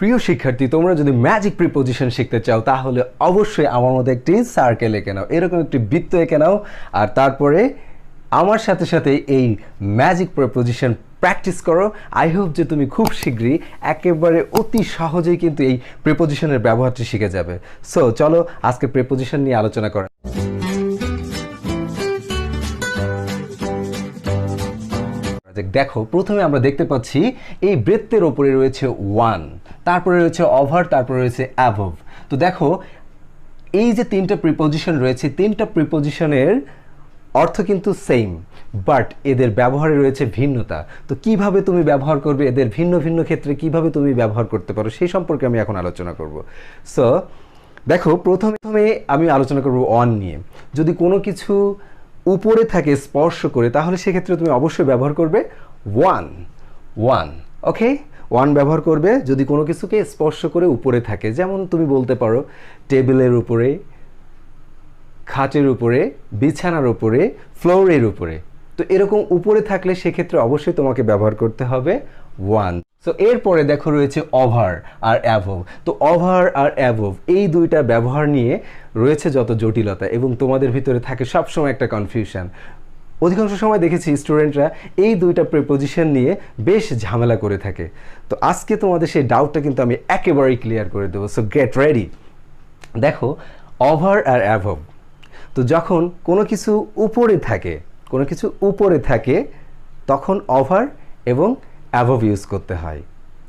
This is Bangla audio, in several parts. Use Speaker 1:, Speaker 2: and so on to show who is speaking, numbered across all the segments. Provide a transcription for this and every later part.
Speaker 1: প্রিয় শিক্ষার্থী, তোমরা যদি ম্যাজিক প্রিপোজিশন শিখতে চাও তাহলে অবশ্যই আমার মতো একটি সার্কেল এঁকে নাও, এরকম একটি বৃত্ত এঁকে নাও, আর তারপরে আমার সাথে সাথে এই ম্যাজিক প্রিপোজিশন প্র্যাকটিস করো। আই হোপ যে তুমি খুব শীঘ্রই একেবারে অতি সহজেই কিন্তু এই প্রিপোজিশনের ব্যবহারটি শিখে যাবে। সো চলো আজকে প্রিপোজিশন নিয়ে আলোচনা করা। দেখো, প্রথমে আমরা দেখতে পাচ্ছি এই বৃত্তের ওপরে রয়েছে ওয়ান, তারপরে রয়েছে ওভার, তারপরে রয়েছে অ্যাবভ। তো দেখো, এই যে তিনটা প্রিপোজিশন রয়েছে, তিনটা প্রিপোজিশনের অর্থ কিন্তু সেম, বাট এদের ব্যবহারে রয়েছে ভিন্নতা। তো কিভাবে তুমি ব্যবহার করবে, এদের ভিন্ন ভিন্ন ক্ষেত্রে কিভাবে তুমি ব্যবহার করতে পারো সেই সম্পর্কে আমি এখন আলোচনা করব। সো দেখো, প্রথমে আমি আলোচনা করব অন নিয়ে। যদি কোনো কিছু উপরে থাকে স্পর্শ করে, তাহলে সেক্ষেত্রে তুমি অবশ্যই ব্যবহার করবে ওয়ান। ওকে, ওয়ান ব্যবহার করবে যদি কোনো কিছুকে স্পর্শ করে উপরে থাকে। যেমন তুমি বলতে পারো টেবিলের উপরে, খাটের উপরে, বিছানার উপরে, ফ্লোরের উপরে। তো এরকম উপরে থাকলে সেক্ষেত্রে অবশ্যই তোমাকে ব্যবহার করতে হবে ওয়ান। সো এরপরে দেখো রয়েছে ওভার আর অ্যাবভ। তো ওভার আর অ্যাবভ এই দুইটা ব্যবহার নিয়ে রয়েছে যত জটিলতা, এবং তোমাদের ভিতরে থাকে সবসময় একটা কনফিউশন। অধিকাংশ সময় দেখেছি স্টুডেন্টরা এই দুইটা প্রিপোজিশন নিয়ে বেশ ঝামেলা করে থাকে। তো আজকে তোমাদের সেই ডাউটটা কিন্তু আমি একেবারেই ক্লিয়ার করে দেবো। So get ready. দেখো, ওভার আর অ্যাবভ, তো যখন কোনো কিছু উপরে থাকে তখন ওভার এবং অ্যাবভ ইউজ করতে হয়।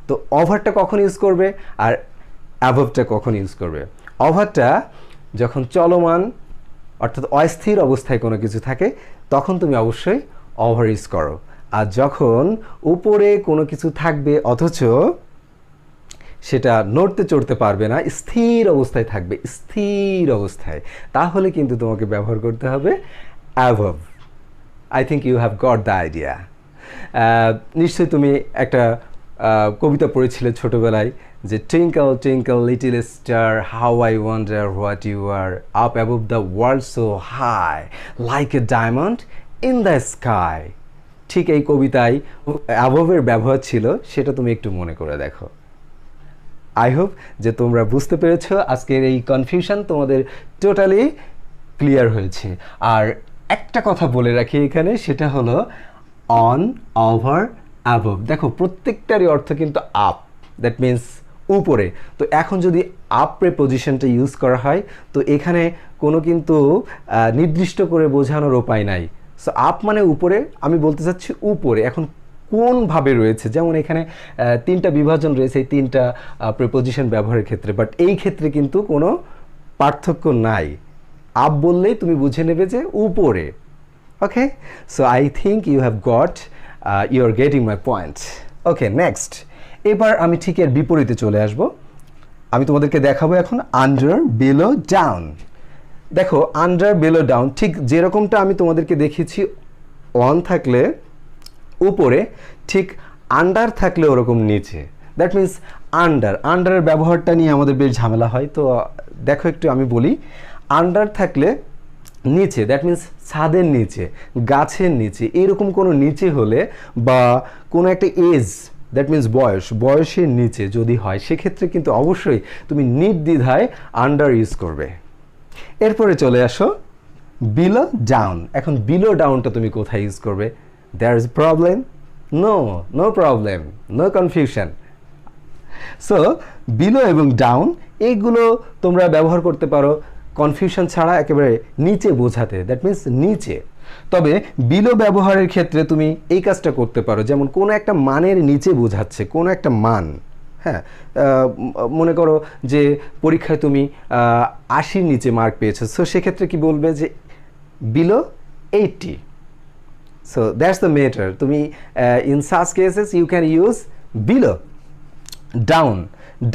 Speaker 1: তো ওভারটা কখন ইউজ করবে আর অ্যাবভটা কখন ইউজ করবে? ওভারটা যখন চলমান অর্থাৎ অস্থির অবস্থায় কোনো কিছু থাকে তখন তুমি অবশ্যই ওভার ইউজ করো। আর যখন উপরে কোনো কিছু থাকবে অথচ সেটা নড়তে চড়তে পারবে না, স্থির অবস্থায় থাকবে, স্থির অবস্থায়, তাহলে কিন্তু তোমাকে ব্যবহার করতে হবে above. I think you have got the idea. নিশ্চয়ই তুমি একটা কবিতা পড়েছিলে ছোটোবেলায়, যে twinkle twinkle little star how I wonder what you are up above the world so high like a diamond in the sky. ঠিক এই কবিতায় অ্যাবভের ব্যবহার ছিল, সেটা তুমি একটু মনে করে দেখো। আই হোপ যে তোমরা বুঝতে পেরেছো, আজকের এই কনফিউশন তোমাদের টোটালি ক্লিয়ার হয়েছে। আর একটা কথা বলে রাখি এখানে, সেটা হলো অন, ওভার, অ্যাবভ। দেখো, প্রত্যেকটারই অর্থ কিন্তু আপ, দ্যাট মিন্স উপরে। তো এখন যদি আপ প্রিপোজিশনটা ইউজ করা হয়, তো এখানে কোনো কিন্তু নির্দিষ্ট করে বোঝানোর উপায় নাই। সো আপ মানে উপরে, আমি বলতে চাচ্ছি উপরে। এখন কোনভাবে রয়েছে, যেমন এখানে তিনটা বিভাজন রয়েছে এই তিনটা প্রিপোজিশন ব্যবহারের ক্ষেত্রে, বাট এই ক্ষেত্রে কিন্তু কোনো পার্থক্য নাই। আপ বললেই তুমি বুঝে নেবে যে উপরে। Okay, so I think you have got, you are getting my point. Okay, next. এবার আমি ঠিক এর বিপরীতে চলে আসব। আমি তোমাদেরকে দেখাবো এখন আন্ডার, বিলো, ডাউন। দেখো, আন্ডার, বিলো, ডাউন ঠিক যেরকমটা আমি তোমাদেরকে দেখিয়েছি, অন থাকলে উপরে, ঠিক আন্ডার থাকলে ওরকম নিচে। দ্যাট মিন্স আন্ডারের ব্যবহারটা নিয়ে আমাদের বেশ ঝামেলা হয়। তো দেখো একটু আমি বলি, আন্ডার থাকলে নিচে, দ্যাট মিন্স ছাদের নিচে, গাছের নিচে, এরকম কোনো নিচে হলে, বা কোনো একটা এজ, দ্যাট মিন্স বয়সের নিচে যদি হয়, সেক্ষেত্রে কিন্তু অবশ্যই তুমি নির্দ্বিধায় আন্ডার ইউজ করবে। এরপরে চলে আসো বিলো, ডাউন। এখন বিলো, ডাউনটা তুমি কোথায় ইউজ করবে? There is a problem? No problem, no confusion. So below এবং ডাউন এইগুলো তোমরা ব্যবহার করতে পারো কনফিউশন ছাড়া, একেবারে নিচে বোঝাতে, দ্যাট মিন্স নিচে। তবে বিলো ব্যবহারের ক্ষেত্রে তুমি এই কাজটা করতে পারো, যেমন কোনো একটা মানের নিচে বোঝাচ্ছে, কোনো একটা মান। হ্যাঁ, মনে করো যে পরীক্ষায় তুমি 80 নিচে মার্ক পেয়েছো, সো সেক্ষেত্রে কি বলবে যে below 80। So that's the matter. তুমি in such cases you can use below.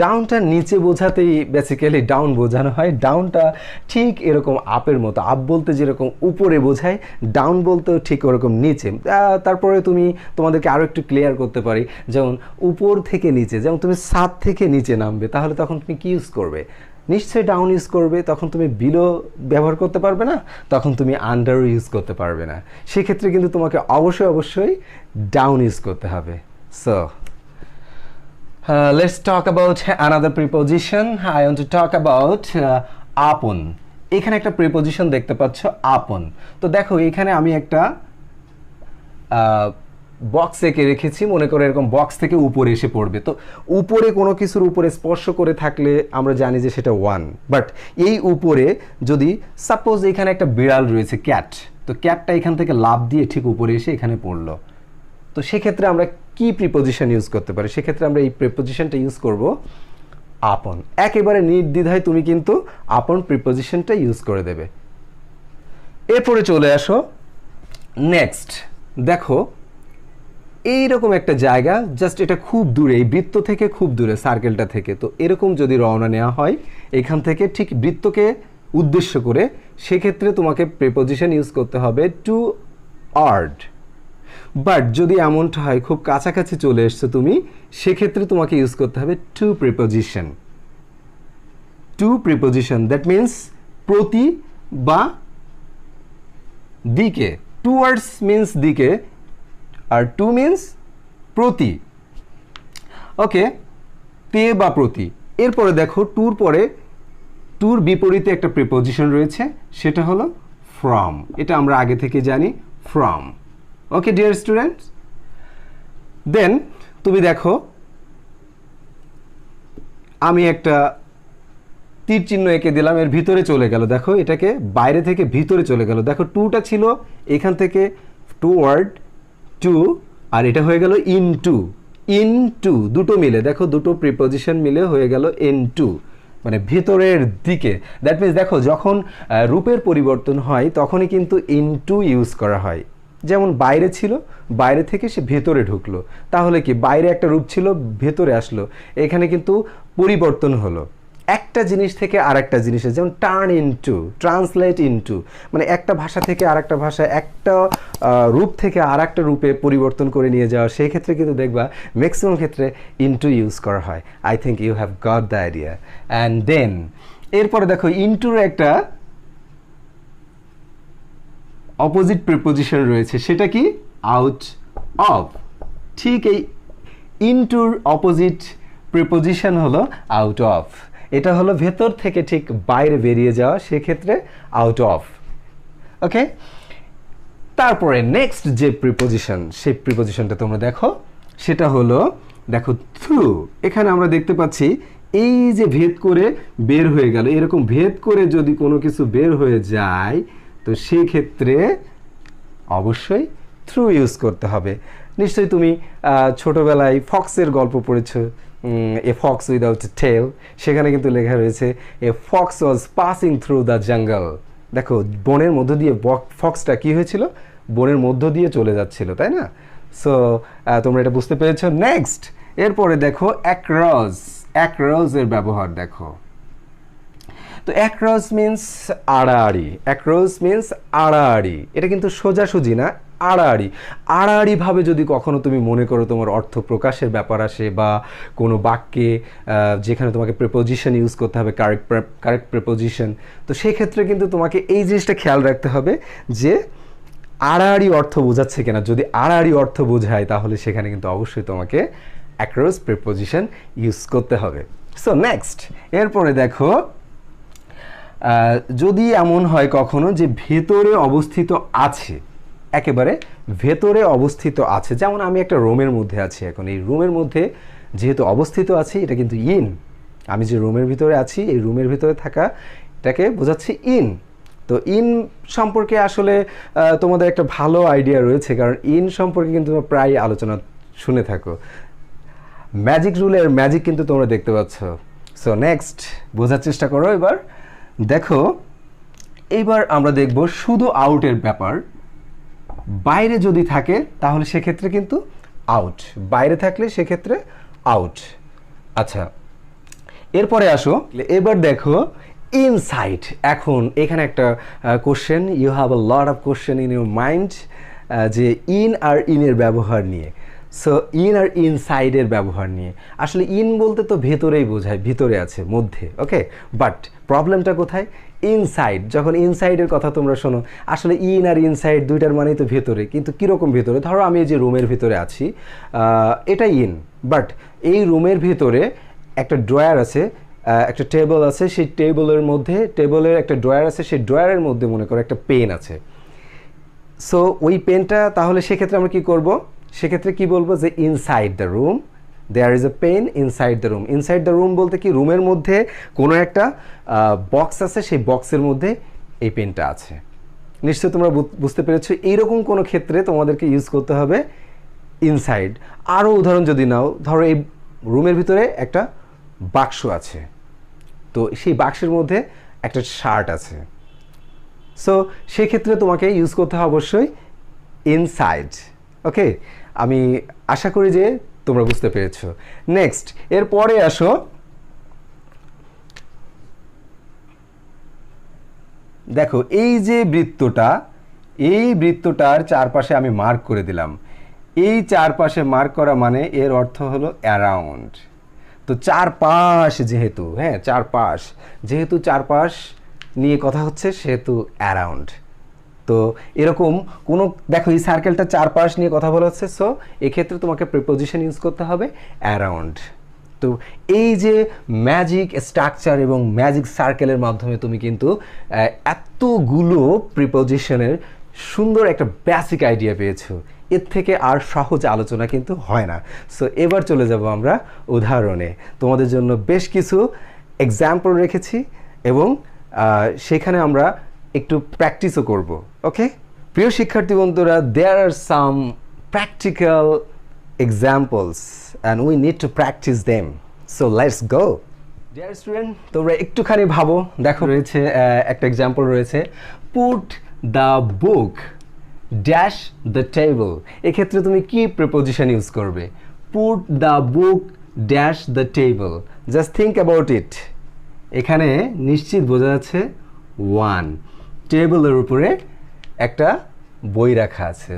Speaker 1: ডাউনটা নিচে বোঝাতেই বেসিক্যালি ডাউন বোঝানো হয়। ডাউনটা ঠিক এরকম আপের মতো, আপ বলতে যেরকম উপরে বোঝায়, ডাউন বলতেও ঠিক ওরকম নিচে। তারপরে তোমাদেরকে আরও একটু ক্লিয়ার করতে পারি, যেমন উপর থেকে নিচে, যেমন তুমি ছাদ থেকে নিচে নামবে, তাহলে তখন তুমি কি ইউজ করবে? নিশ্চয়ই ডাউন ইউজ করবে। তখন তুমি বিলো ব্যবহার করতে পারবে না, তখন তুমি আন্ডারও ইউজ করতে পারবে না। সেক্ষেত্রে কিন্তু তোমাকে অবশ্যই ডাউন ইউজ করতে হবে। So Let's talk about another preposition. I want to talk about আপন। এখানে একটা preposition দেখতে পাচ্ছ আপন। তো দেখো এখানে আমি একটা বক্স এঁকে রেখেছি, মনে করে এরকম বক্স থেকে উপরে এসে পড়বে। তো উপরে কোনো কিছুর উপরে স্পর্শ করে থাকলে আমরা জানি যে সেটা ওয়ান, বাট এই উপরে যদি সাপোজ এখানে একটা বিড়াল রয়েছে ক্যাট, তো ক্যাটটা এখান থেকে লাফ দিয়ে ঠিক উপরে এসে এখানে পড়লো, তো সেক্ষেত্রে আমরা কি প্রিপোজিশন ইউজ করতে পারি? সেক্ষেত্রে আমরা এই প্রিপোজিশনটা ইউজ করব আপন। একেবারে নির্দ্বিধায় তুমি কিন্তু আপন প্রিপোজিশনটা ইউজ করে দেবে। এরপরে চলে আসো নেক্সট। দেখো এইরকম একটা জায়গা, জাস্ট এটা খুব দূরে, এই বৃত্ত থেকে খুব দূরে, সার্কেলটা থেকে। তো এরকম যদি রওনা নেওয়া হয় এখান থেকে ঠিক বৃত্তকে উদ্দেশ্য করে, সেক্ষেত্রে তোমাকে প্রিপোজিশন ইউজ করতে হবে টু আর্ড। বাট যদি এমনটা হয় খুব কাছাকাছি চলে এসছো তুমি, সেক্ষেত্রে তোমাকে ইউজ করতে হবে to preposition. To preposition that means প্রতি বা দিকে। টুয়ার্ডস মিন্স দিকে, আর টু মিন্স প্রতি। ওকে, তে বা প্রতি। এরপরে দেখো টুর পরে, টুর বিপরীতে একটা প্রিপোজিশন রয়েছে, সেটা হলো ফ্রম। এটা আমরা আগে থেকে জানি, ফ্রম। ওকে ডিয়ার স্টুডেন্টস, দেন তুমি দেখো আমি একটা তীর চিহ্ন এঁকে দিলাম, এর ভিতরে চলে গেল। দেখো এটাকে বাইরে থেকে ভিতরে চলে গেল। দেখো টুটা ছিল এখান থেকে টুয়ার্ড টু, আর এটা হয়ে গেল ইন টু। ইন টু দুটো মিলে, দেখো দুটো প্রিপোজিশন মিলে হয়ে গেল ইন টু, মানে ভিতরের দিকে। দ্যাট মিনস দেখো যখন রূপের পরিবর্তন হয় তখনই কিন্তু ইন টু ইউজ করা হয়। যেমন বাইরে ছিল, বাইরে থেকে সে ভেতরে ঢুকলো, তাহলে কি বাইরে একটা রূপ ছিল ভেতরে আসলো, এখানে কিন্তু পরিবর্তন হলো একটা জিনিস থেকে আর একটা জিনিসে। যেমন টার্ন ইনটু, ট্রান্সলেট ইনটু, মানে একটা ভাষা থেকে আর একটা ভাষা, একটা রূপ থেকে আর একটা রূপে পরিবর্তন করে নিয়ে যাওয়া। সেই ক্ষেত্রে কিন্তু দেখবা ম্যাক্সিমাম ক্ষেত্রে ইনটু ইউজ করা হয়। I think you have got the idea. And then এরপরে দেখো ইনটুর একটা অপোজিট প্রিপোজিশন রয়েছে, সেটা কি? Out of. ঠিক এই ইনটুর অপোজিট প্রিপোজিশন হলো আউট অফ। এটা হলো ভেতর থেকে ঠিক বাইরে বেরিয়ে যাওয়া, সেক্ষেত্রে আউট অফ। ওকে, তারপরে নেক্সট যে প্রিপোজিশন, সেই প্রিপোজিশনটা তোমরা দেখো, সেটা হলো দেখো থ্রু। এখানে আমরা দেখতে পাচ্ছি এই যে ভেদ করে বের হয়ে গেল, এরকম ভেদ করে যদি কোনো কিছু বের হয়ে যায়, তো সেই ক্ষেত্রে অবশ্যই থ্রু ইউজ করতে হবে। নিশ্চয়ই তুমি ছোটবেলায় ফক্সের গল্প পড়েছো, এ ফক্স উইদাউট টেল। সেখানে কিন্তু লেখা রয়েছে a fox was passing through the jungle. দেখো বনের মধ্য দিয়ে ফক্সটা কি হয়েছিল? বনের মধ্য দিয়ে চলে যাচ্ছিল, তাই না? সো তোমরা এটা বুঝতে পেরেছো। নেক্সট এরপরে দেখো অ্যাক্রস। অ্যাক্রস এর ব্যবহার দেখো। তো অ্যাক্রস মিন্স আড়াআড়ি। অ্যাক্রস মিন্স আড়াআড়ি। এটা কিন্তু সোজাসুজি না, আড়াআড়ি। আড়াআড়িভাবে যদি কখনো তুমি মনে করো তোমার অর্থ প্রকাশের ব্যাপার আসে, বা কোনো বাক্যে যেখানে তোমাকে প্রিপোজিশন ইউজ করতে হবে, কারেক্ট প্রিপোজিশন, তো সেই ক্ষেত্রে কিন্তু তোমাকে এই জিনিসটা খেয়াল রাখতে হবে যে আড়াআড়ি অর্থ বোঝাচ্ছে কিনা। যদি আড়াআড়ি অর্থ বোঝায় তাহলে সেখানে কিন্তু অবশ্যই তোমাকে অ্যাক্রস প্রিপোজিশন ইউজ করতে হবে। সো নেক্সট এরপরে দেখো যদি এমন হয় কখনো যে ভেতরে অবস্থিত আছে, একেবারে ভেতরে অবস্থিত আছে, যেমন আমি একটা রুমের মধ্যে আছি, এখন এই রুমের মধ্যে যেহেতু অবস্থিত আছি, এটা কিন্তু ইন। আমি যে রুমের ভিতরে আছি, এই রুমের ভিতরে থাকা এটাকে বোঝাচ্ছি ইন। তো ইন সম্পর্কে আসলে তোমাদের একটা ভালো আইডিয়া রয়েছে, কারণ ইন সম্পর্কে কিন্তু তোমরা প্রায় আলোচনা শুনে থাকো। ম্যাজিক রুলের ম্যাজিক কিন্তু তোমরা দেখতে পাচ্ছ। সো নেক্সট বোঝার চেষ্টা করো। এবার দেখো, এইবার আমরা দেখব শুধু আউটের ব্যাপার। বাইরে যদি থাকে তাহলে সেক্ষেত্রে কিন্তু আউট, বাইরে থাকলে সেক্ষেত্রে আউট। আচ্ছা, এরপরে আসো, এবার দেখো ইনসাইড। এখন এখানে একটা question, you have a lot of question in your mind, যে ইন আর ইনের ব্যবহার নিয়ে। সো ইন আর ইনসাইডের ব্যবহার নিয়ে, আসলে ইন বলতে তো ভেতরেই বোঝায়, ভিতরে আছে, মধ্যে, ওকে, বাট প্রবলেমটা কোথায়, ইনসাইড। যখন ইনসাইডের কথা তোমরা শোনো, আসলে ইন আর ইনসাইড দুইটার মানেই তো ভেতরে, কিন্তু কীরকম ভেতরে? ধরো আমি যে রুমের ভিতরে আছি, এটা ইন, বাট এই রুমের ভিতরে একটা ড্রয়ার আছে, একটা টেবল আছে, সেই টেবলের মধ্যে, টেবলের একটা ড্রয়ার আছে, সেই ড্রয়ারের মধ্যে মনে করো একটা পেন আছে। সো ওই পেনটা, তাহলে সেক্ষেত্রে আমরা কী করব? সেক্ষেত্রে কি বলবো যে inside the room there is a pen inside the room. Inside the room বলতে কি, রুমের মধ্যে কোনো একটা বক্স আছে, সেই বক্সের মধ্যে এই পেনটা আছে। নিশ্চয়ই তোমরা বুঝতে পেরেছো। এইরকম কোনো ক্ষেত্রে তোমাদেরকে ইউজ করতে হবে ইনসাইড। আরও উদাহরণ যদি নাও, ধরো এই রুমের ভিতরে একটা বাক্স আছে, তো সেই বাক্সের মধ্যে একটা শার্ট আছে, সো সেক্ষেত্রে তোমাকে ইউজ করতে হবে অবশ্যই ইনসাইড। ওকে, আমি আশা করি যে তোমরা বুঝতে পেরেছো। নেক্সট, এরপরে আসো, দেখো এই যে বৃত্তটা, এই বৃত্তটার চারপাশে আমি মার্ক করে দিলাম। এই চারপাশে মার্ক করা মানে এর অর্থ হলো অ্যারাউন্ড। তো চারপাশ যেহেতু, হ্যাঁ চারপাশ, যেহেতু চারপাশ নিয়ে কথা হচ্ছে, সেহেতু অ্যারাউন্ড। তো এরকম কোনো, দেখো এই সার্কেলটা চারপাশ নিয়ে কথা বলা হচ্ছে, সো এক্ষেত্রে তোমাকে প্রিপোজিশন ইউজ করতে হবে অ্যারাউন্ড। তো এই যে ম্যাজিক স্ট্রাকচার এবং ম্যাজিক সার্কেলের মাধ্যমে তুমি কিন্তু এতগুলো প্রিপোজিশনের সুন্দর একটা বেসিক আইডিয়া পেয়েছো। এর থেকে আর সহজ আলোচনা কিন্তু হয় না। সো এবার চলে যাব আমরা উদাহরণে। তোমাদের জন্য বেশ কিছু এক্সাম্পল রেখেছি এবং সেখানে আমরা একটু প্র্যাকটিসও করব। ওকে, প্রিয় শিক্ষার্থী বন্ধুরা, there are some practical examples and we need to practise them, so let's go. Dear student, তোমরা একটুখানি ভাবো, দেখো রয়েছে একটা এক্সাম্পল রয়েছে, put the book dash the table. এক্ষেত্রে তুমি কি প্রিপোজিশন ইউজ করবে? Put the book dash the table. Just think about it. এখানে নিশ্চিত বোঝা যাচ্ছে ওয়ান, টেবলের উপরে একটা বই রাখা আছে,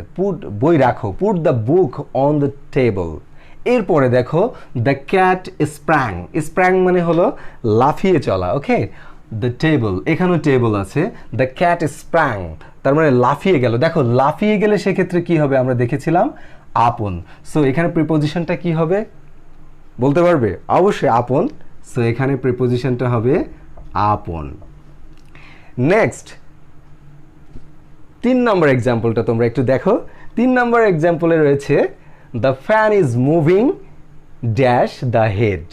Speaker 1: বই রাখো, put the book on the table. এরপরে দেখো দ্য ক্যাট স্প্র্যাং, স্প্র্যাং মানে হলো লাফিয়ে চলা, ওকে, দ্য টেবল, এখানেও টেবল আছে, দ্য ক্যাট স্প্র্যাং তার মানে লাফিয়ে গেল। দেখো লাফিয়ে গেলে সেক্ষেত্রে কি হবে, আমরা দেখেছিলাম আপন। সো এখানে প্রিপোজিশনটা কি হবে বলতে পারবে? অবশ্যই আপন। সো এখানে প্রিপোজিশনটা হবে আপন। নেক্সট, 3 নম্বর এক্সাম্পলটা তোমরা একটু দেখো। 3 নম্বর এক্সাম্পলে রয়েছে the fan is moving dash the head.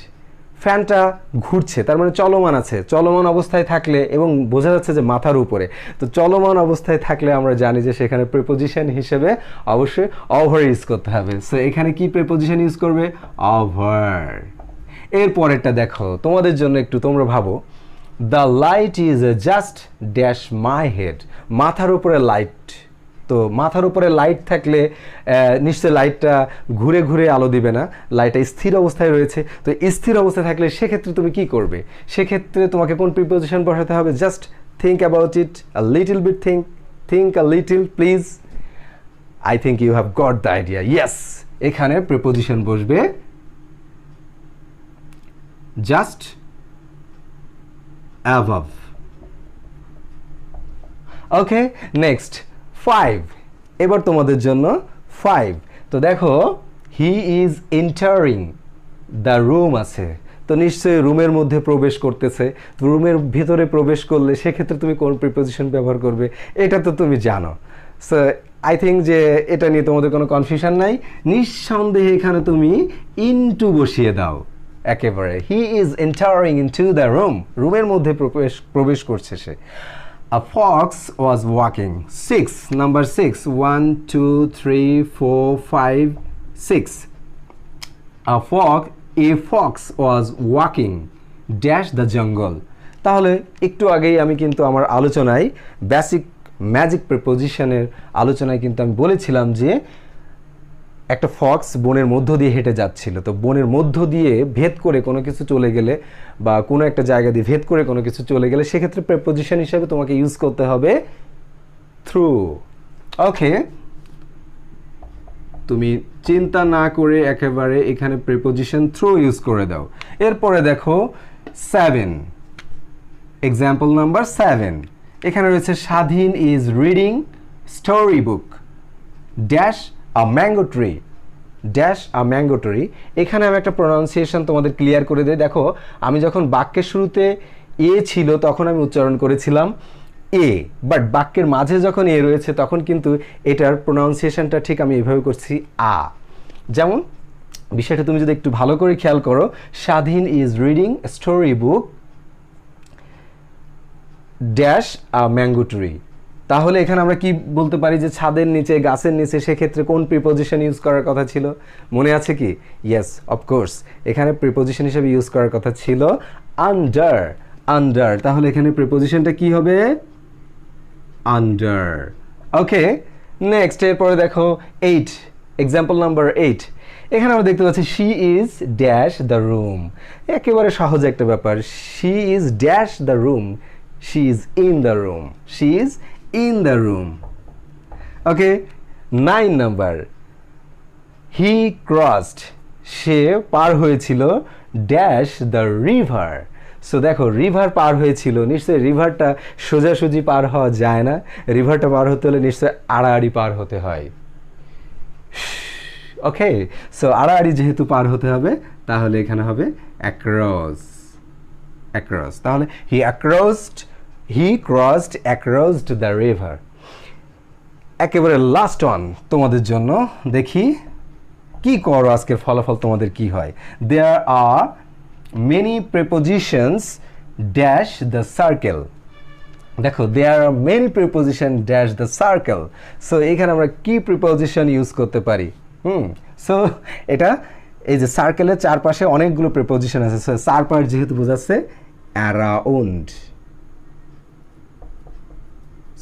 Speaker 1: ফ্যানটা ঘুরছে, তার মানে চলমান আছে, চলমান অবস্থায় থাকলে, এবং বোঝা যাচ্ছে যে মাথার উপরে, তো চলমান অবস্থায় থাকলে আমরা জানি যে সেখানে প্রিপোজিশন হিসেবে অবশ্যই ওভার ইউজ করতে হবে। সো এখানে কি প্রিপোজিশন ইউজ করবে? ওভার। এর পরেরটা দেখো, তোমাদের জন্য একটু তোমরা ভাবো, the light is just dash my head. মাথার উপরে লাইট, তো মাথার উপরে লাইট থাকলে নিশ্চয়ই লাইটটা ঘুরে ঘুরে আলো দিবে না, লাইটটা স্থির অবস্থায় রয়েছে। তো স্থির অবস্থায় থাকলে সেক্ষেত্রে তুমি কি করবে? সেক্ষেত্রে তোমাকে কোন প্রিপোজিশন বসাতে হবে? Just think about it a little bit, think a little please. I think you have got the idea. Yes, এখানে প্রিপোজিশন বসবে জাস্ট অ্যাবভ। Okay, next 5। এবার তোমাদের জন্য 5। তো দেখো he is entering the room আছে, তো নিশ্চয়ই রুমের মধ্যে প্রবেশ করতেছে। তো রুমের ভিতরে প্রবেশ করলে সেক্ষেত্রে তুমি কোন প্রিপোজিশন ব্যবহার করবে এটা তো তুমি জানো। সো আই থিঙ্ক যে এটা নিয়ে তোমাদের কোনো কনফিউশন নাই। নিঃসন্দেহে এখানে তুমি ইনটু বসিয়ে দাও একেবারে। হি is entering into the room, রুমের মধ্যে প্রবেশ করছে সে। A fox was walking. 6, number 6. 1, 2, 3, 4, 5, 6. A fox was walking dash the jungle. তাহলে একটু আগেই আমি কিন্তু আমার আলোচনায় বেসিক ম্যাজিক প্রিপোজিশনের আলোচনায় কিন্তু আমি বলেছিলাম যে একটা ফক্স বনের মধ্য দিয়ে হেঁটে যাচ্ছিল। তো বনের মধ্য দিয়ে ভেদ করে কোনো কিছু চলে গেলে, বা কোনো একটা জায়গা দিয়ে ভেদ করে কোনো কিছু চলে গেলে, সেক্ষেত্রে প্রিপোজিশন হিসেবে তোমাকে ইউজ করতে হবে থ্রু। ওকে, তুমি চিন্তা না করে একেবারে এখানে প্রিপোজিশন থ্রু ইউজ করে দাও। এরপরে দেখো 7, এক্সাম্পল নাম্বার 7, এখানে রয়েছে স্বাধীন is reading story book dash a mango tree dash a mango tree. এখানে আমি একটা প্রোনাউন্সিয়েশন তোমাদের ক্লিয়ার করে দিই। দেখো আমি যখন বাক্যের শুরুতে এ ছিল তখন আমি উচ্চারণ করেছিলাম এ, বাট বাক্যের মাঝে যখন এ রয়েছে তখন কিন্তু এটার প্রোনাউন্সিয়েশনটা ঠিক আমি এভাবে করছি আ। যেমন বিষয়টা তুমি যদি একটু ভালো করে খেয়াল করো, স্বাধীন is reading story book dash a mango tree. তাহলে এখানে আমরা কি বলতে পারি যে ছাদের নিচে, গাছের নিচে, সেক্ষেত্রে কোন প্রিপোজিশন ইউজ করার কথা ছিল? মনে আছে কি? ইয়েস, অফকোর্স, এখানে প্রিপোজিশন হিসেবে ইউজ করার কথা ছিল আন্ডার। আন্ডার, তাহলে এখানে প্রিপোজিশনটা কি হবে? আন্ডার। ওকে, নেক্সট এরপরে দেখো 8, এক্সাম্পল নাম্বার 8, এখানে আমরা দেখতে পাচ্ছি she is dash the room. একেবারে সহজ একটা ব্যাপার, she is dash the room, she is in the room, she is in the room. Okay, 9 number, he crossed, সে পার হয়েছিল ড্যাশ দ্য রিভার। সো দেখো রিভার পার হয়েছিল, নিশ্চয়ই রিভারটা সোজাসুজি পার হওয়া যায় না, রিভারটা পার হতে হলে নিশ্চয়ই আড়াআড়ি পার হতে হয়। ওকে, সো আড়াআড়ি যেহেতু পার হতে হবে তাহলে এখানে হবে অ্যাক্রস। অ্যাক্রস, তাহলে হি ক্রসড অ্যাক্রসড দ্য রিভার। একেবারে লাস্ট ওয়ান তোমাদের জন্য, দেখি কি করো, আজকের ফলাফল তোমাদের কি হয়। There are many prepositions dash the circle. দেখো there are many preposition dash the circle. So এখানে আমরা কি প্রিপোজিশন ইউজ করতে পারি? সো এটা এই যে সার্কেলের চারপাশে অনেকগুলো প্রিপোজিশন আছে, সো চারপাশ যেহেতু বোঝাচ্ছে অ্যারাউন্ড,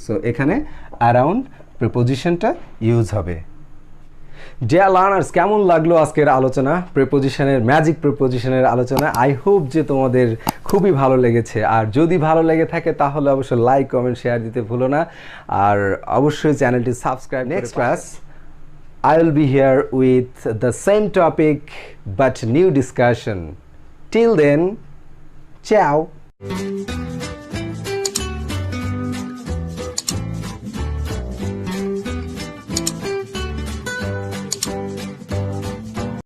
Speaker 1: সো এখানে অ্যারাউন্ড প্রিপোজিশনটা ইউজ হবে। ডিয়ার লার্নার্স, কেমন লাগলো আজকের আলোচনা, প্রিপোজিশনের, ম্যাজিক প্রিপোজিশনের আলোচনা? আই হোপ যে তোমাদের খুবই ভালো লেগেছে। আর যদি ভালো লেগে থাকে তাহলে অবশ্যই লাইক, কমেন্ট, শেয়ার দিতে ভুলো না। আর অবশ্যই চ্যানেলটি subscribe. Next class I will be here with the same topic but new discussion. Till then, ciao.